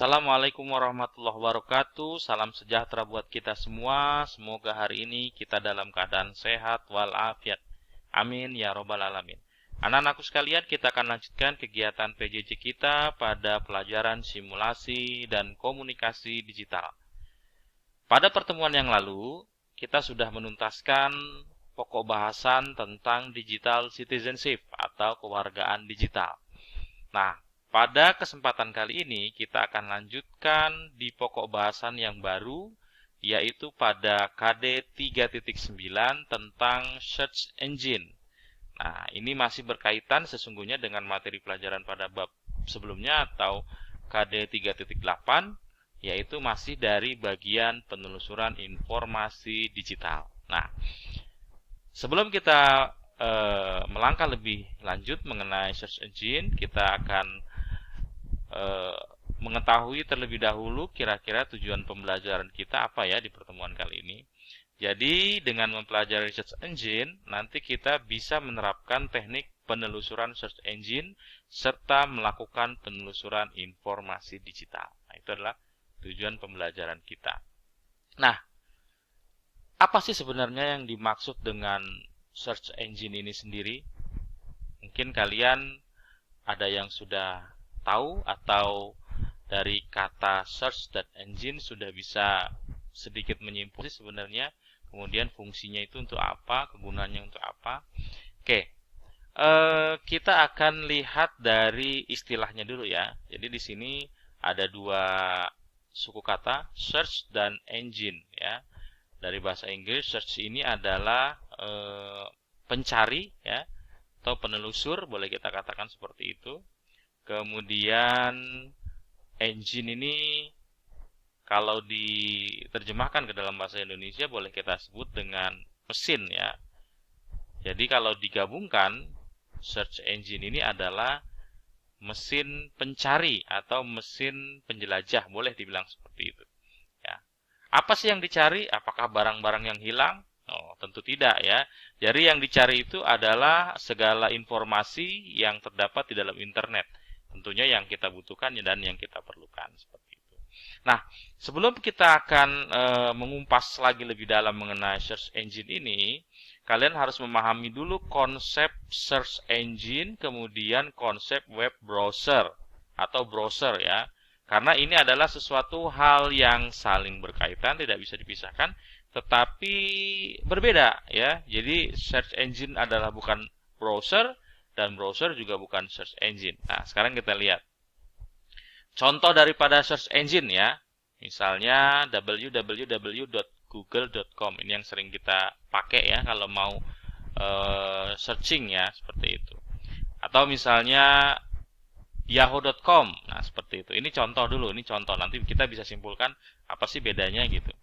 Assalamualaikum warahmatullahi wabarakatuh. Salam sejahtera buat kita semua. Semoga hari ini kita dalam keadaan sehat walafiat. Amin ya robbal alamin. Anak-anakku sekalian, kita akan lanjutkan kegiatan PJJ kita pada pelajaran simulasi dan komunikasi digital. Pada pertemuan yang lalu, kita sudah menuntaskan pokok bahasan tentang digital citizenship atau kewargaan digital. Nah, pada kesempatan kali ini kita akan lanjutkan di pokok bahasan yang baru, yaitu pada KD 3.9 tentang search engine. Nah, ini masih berkaitan sesungguhnya dengan materi pelajaran pada bab sebelumnya atau KD 3.8, yaitu masih dari bagian penelusuran informasi digital. Nah, sebelum kita melangkah lebih lanjut mengenai search engine, kita akan mengetahui terlebih dahulu kira-kira tujuan pembelajaran kita apa ya di pertemuan kali ini. Jadi dengan mempelajari search engine, nanti kita bisa menerapkan teknik penelusuran search engine serta melakukan penelusuran informasi digital. Nah, itu adalah tujuan pembelajaran kita. Nah, apa sih sebenarnya yang dimaksud dengan search engine ini sendiri? Mungkin kalian ada yang sudah tahu atau dari kata search dan engine sudah bisa sedikit menyimpulkan sebenarnya kemudian fungsinya itu untuk apa, kegunaannya untuk apa. Oke, kita akan lihat dari istilahnya dulu ya. Jadi di sini ada dua suku kata, search dan engine ya. Dari bahasa Inggris, search ini adalah pencari ya, atau penelusur, boleh kita katakan seperti itu. Kemudian engine ini kalau diterjemahkan ke dalam bahasa Indonesia boleh kita sebut dengan mesin ya. Jadi kalau digabungkan, search engine ini adalah mesin pencari atau mesin penjelajah, boleh dibilang seperti itu. Ya. Apa sih yang dicari? Apakah barang-barang yang hilang? Oh, tentu tidak ya. Jadi yang dicari itu adalah segala informasi yang terdapat di dalam internet. Tentunya yang kita butuhkan dan yang kita perlukan seperti itu. Nah, sebelum kita akan mengumpas lagi lebih dalam mengenai search engine ini, kalian harus memahami dulu konsep search engine, kemudian konsep web browser atau browser ya. Karena ini adalah sesuatu hal yang saling berkaitan, tidak bisa dipisahkan, tetapi berbeda ya. Jadi search engine adalah bukan browser dan browser juga bukan search engine. Nah, sekarang kita lihat contoh daripada search engine ya. Misalnya www.google.com. Ini yang sering kita pakai ya kalau mau searching ya, seperti itu. Atau misalnya yahoo.com. Nah, seperti itu. Ini contoh dulu, ini contoh. Nanti kita bisa simpulkan apa sih bedanya gitu.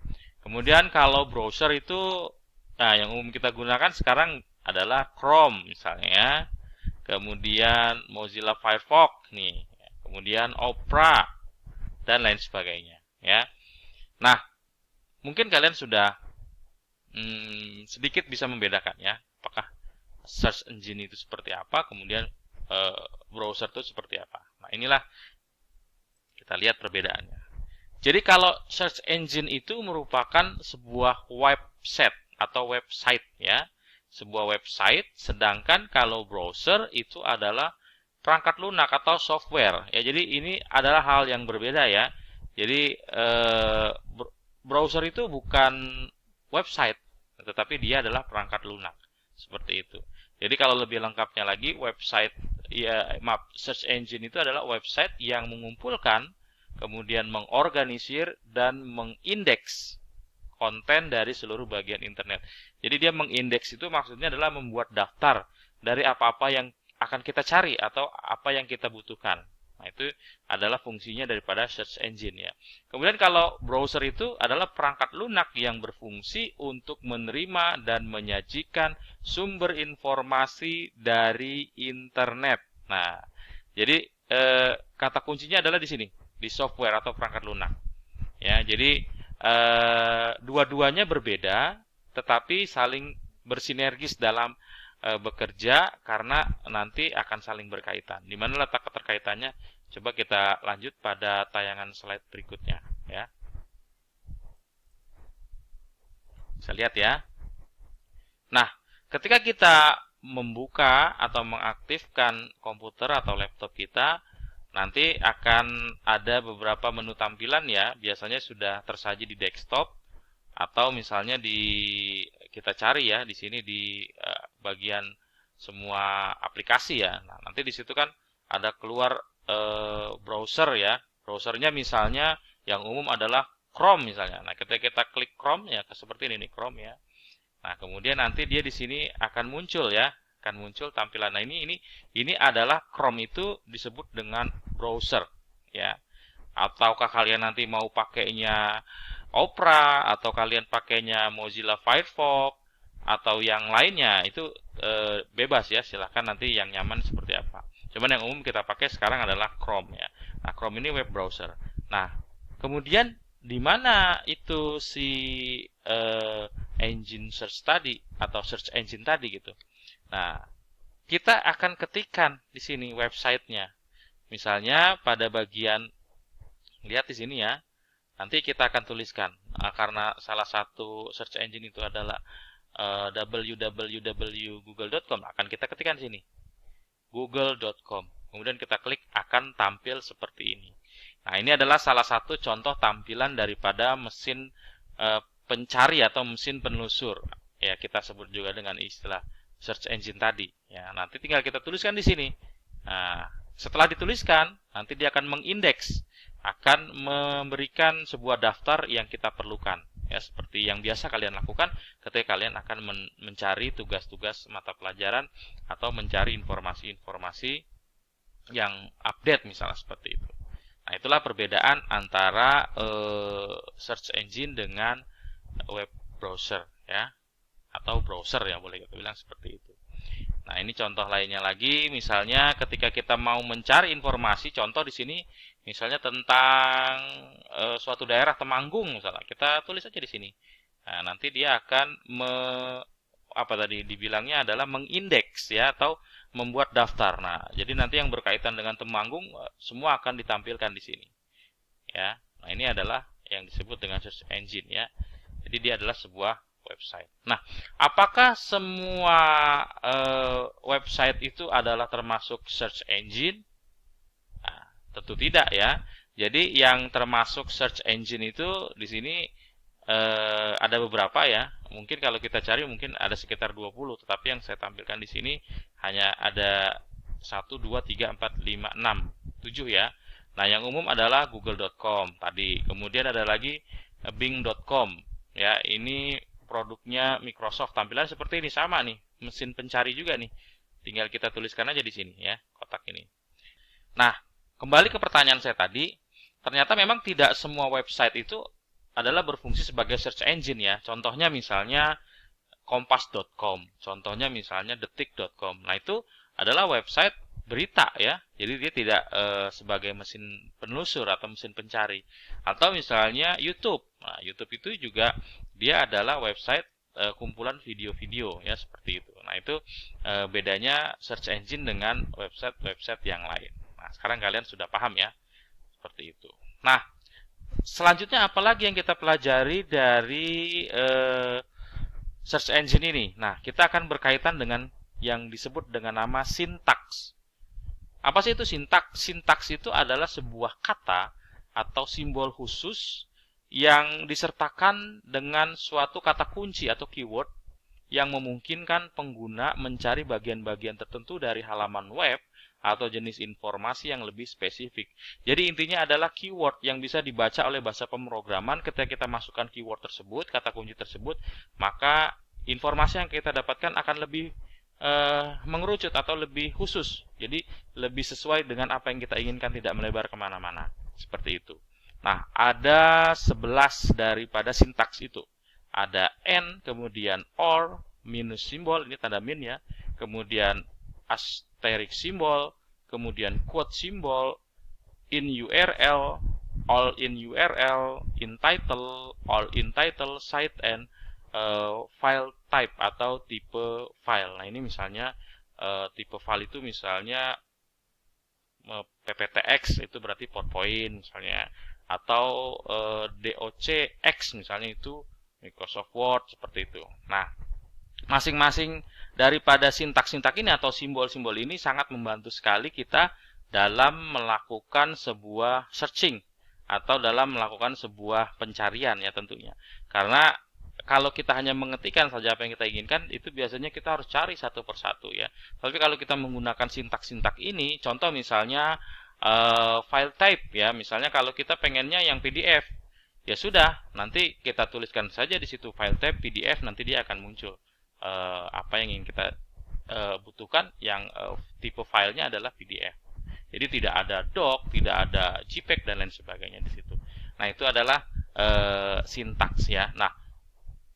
Kemudian kalau browser itu, nah yang umum kita gunakan sekarang adalah Chrome misalnya ya. Kemudian Mozilla Firefox nih. Kemudian Opera dan lain sebagainya ya. Nah, mungkin kalian sudah sedikit bisa membedakan ya, apakah search engine itu seperti apa, kemudian browser itu seperti apa. Nah, inilah kita lihat perbedaannya. Jadi kalau search engine itu merupakan sebuah website atau website ya, sebuah website, sedangkan kalau browser itu adalah perangkat lunak atau software ya. Jadi ini adalah hal yang berbeda ya. Jadi browser itu bukan website, tetapi dia adalah perangkat lunak seperti itu. Jadi kalau lebih lengkapnya lagi, website ya, search engine itu adalah website yang mengumpulkan, kemudian mengorganisir dan mengindeks konten dari seluruh bagian internet. Jadi dia mengindeks itu maksudnya adalah membuat daftar dari apa-apa yang akan kita cari atau apa yang kita butuhkan. Nah, itu adalah fungsinya daripada search engine ya. Kemudian kalau browser itu adalah perangkat lunak yang berfungsi untuk menerima dan menyajikan sumber informasi dari internet. Nah, jadi kata kuncinya adalah di sini, di software atau perangkat lunak. Ya, jadi dua-duanya berbeda, tetapi saling bersinergis dalam bekerja karena nanti akan saling berkaitan. Di mana letak keterkaitannya? Coba kita lanjut pada tayangan slide berikutnya ya. Bisa lihat ya. Nah, ketika kita membuka atau mengaktifkan komputer atau laptop kita, nanti akan ada beberapa menu tampilan ya. Biasanya sudah tersaji di desktop atau misalnya kita cari ya di sini di bagian semua aplikasi ya. Nah, nanti di situ kan ada keluar browser ya. Browsernya misalnya yang umum adalah Chrome misalnya. Nah, ketika kita klik Chrome ya seperti ini nih Chrome ya. Nah, kemudian nanti dia di sini akan muncul ya, akan muncul tampilan. Nah, ini adalah Chrome itu disebut dengan browser ya. Ataukah kalian nanti mau pakainya Opera atau kalian pakainya Mozilla Firefox atau yang lainnya itu bebas ya, silahkan nanti yang nyaman seperti apa. Cuman yang umum kita pakai sekarang adalah Chrome ya. Nah, Chrome ini web browser. Nah, kemudian di mana itu si engine search tadi atau search engine tadi gitu. Nah, kita akan ketikkan di sini websitenya. Misalnya pada bagian lihat di sini ya. Nanti kita akan tuliskan karena salah satu search engine itu adalah www.google.com, akan kita ketikkan di sini google.com. Kemudian kita klik, akan tampil seperti ini. Nah, ini adalah salah satu contoh tampilan daripada mesin pencari atau mesin penelusur. Ya, kita sebut juga dengan istilah search engine tadi. Ya, nanti tinggal kita tuliskan di sini. Nah, setelah dituliskan, nanti dia akan mengindeks, akan memberikan sebuah daftar yang kita perlukan. Ya, seperti yang biasa kalian lakukan ketika kalian akan mencari tugas-tugas mata pelajaran atau mencari informasi-informasi yang update misalnya seperti itu. Nah, itulah perbedaan antara search engine dengan web browser ya, atau browser ya boleh kita bilang seperti itu. Nah, ini contoh lainnya lagi, misalnya ketika kita mau mencari informasi, contoh di sini misalnya tentang suatu daerah Temanggung misalnya, kita tulis aja di sini. Nah, nanti dia akan apa tadi dibilangnya adalah mengindeks ya, atau membuat daftar. Nah, jadi nanti yang berkaitan dengan Temanggung semua akan ditampilkan di sini. Ya. Nah, ini adalah yang disebut dengan search engine ya. Jadi dia adalah sebuah website. Nah, apakah semua website itu adalah termasuk search engine? Nah, tentu tidak ya. Jadi yang termasuk search engine itu di sini ada beberapa ya. Mungkin kalau kita cari mungkin ada sekitar 20, tetapi yang saya tampilkan di sini hanya ada 1 2 3 4 5 6 7 ya. Nah, yang umum adalah google.com tadi. Kemudian ada lagi bing.com ya. Ini produknya Microsoft, tampilan seperti ini, sama nih, mesin pencari juga nih, tinggal kita tuliskan aja di sini ya, kotak ini. Nah, kembali ke pertanyaan saya tadi, ternyata memang tidak semua website itu adalah berfungsi sebagai search engine ya. Contohnya misalnya kompas.com, contohnya misalnya detik.com. Nah, itu adalah website berita ya, jadi dia tidak sebagai mesin penelusur atau mesin pencari. Atau misalnya YouTube. Nah, YouTube itu juga dia adalah website kumpulan video-video ya, seperti itu. Nah, itu bedanya search engine dengan website-website yang lain. Nah, sekarang kalian sudah paham ya, seperti itu. Nah, selanjutnya apalagi yang kita pelajari dari search engine ini? Nah, kita akan berkaitan dengan yang disebut dengan nama sintaks. Apa sih itu sintaks? Sintaks itu adalah sebuah kata atau simbol khusus yang disertakan dengan suatu kata kunci atau keyword yang memungkinkan pengguna mencari bagian-bagian tertentu dari halaman web atau jenis informasi yang lebih spesifik. Jadi intinya adalah keyword yang bisa dibaca oleh bahasa pemrograman. Ketika kita masukkan keyword tersebut, kata kunci tersebut, maka informasi yang kita dapatkan akan lebih mengerucut atau lebih khusus. Jadi lebih sesuai dengan apa yang kita inginkan, tidak melebar kemana-mana. Seperti itu. Nah, ada 11 daripada sintaks itu. Ada and, kemudian or, minus simbol, ini tanda min ya. Kemudian asterisk simbol, kemudian quote simbol, in URL, all in URL, in title, all in title, site and file type atau tipe file. Nah, ini misalnya tipe file itu misalnya PPTX itu berarti PowerPoint misalnya, atau DOCX misalnya itu Microsoft Word seperti itu. Nah, masing-masing daripada sintak-sintak ini atau simbol-simbol ini sangat membantu sekali kita dalam melakukan sebuah searching atau dalam melakukan sebuah pencarian ya tentunya. Karena kalau kita hanya mengetikkan saja apa yang kita inginkan, itu biasanya kita harus cari satu persatu ya. Tapi kalau kita menggunakan sintak-sintak ini, contoh misalnya file type ya, misalnya kalau kita pengennya yang PDF, ya sudah, nanti kita tuliskan saja di situ file type PDF, nanti dia akan muncul apa yang ingin kita butuhkan, yang tipe filenya adalah PDF. Jadi tidak ada doc, tidak ada JPEG dan lain sebagainya di situ. Nah, itu adalah sintaks ya. Nah,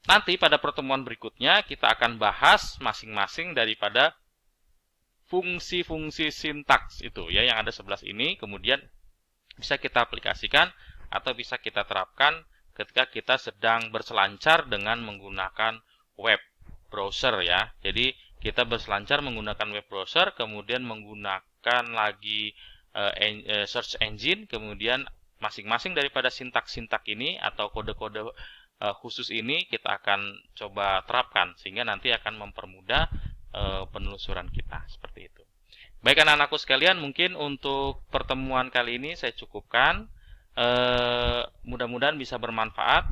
nanti pada pertemuan berikutnya kita akan bahas masing-masing daripada fungsi-fungsi sintaks itu ya, yang ada 11 ini, kemudian bisa kita aplikasikan atau bisa kita terapkan ketika kita sedang berselancar dengan menggunakan web browser ya. Jadi kita berselancar menggunakan web browser, kemudian menggunakan lagi search engine, kemudian masing-masing daripada sintak-sintak ini atau kode-kode khusus ini kita akan coba terapkan sehingga nanti akan mempermudah penelusuran kita seperti itu. Baik anak-anakku sekalian, mungkin untuk pertemuan kali ini saya cukupkan. Mudah-mudahan bisa bermanfaat.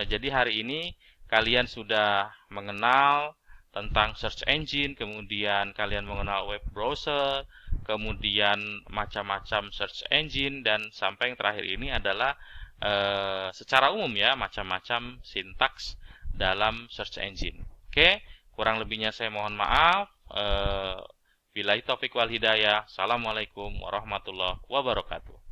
Jadi hari ini kalian sudah mengenal tentang search engine, kemudian kalian mengenal web browser, kemudian macam-macam search engine, dan sampai yang terakhir ini adalah secara umum ya, macam-macam sintaks dalam search engine. Oke, kurang lebihnya saya mohon maaf. Billahi taufiq wal hidayah. Assalamualaikum warahmatullahi wabarakatuh.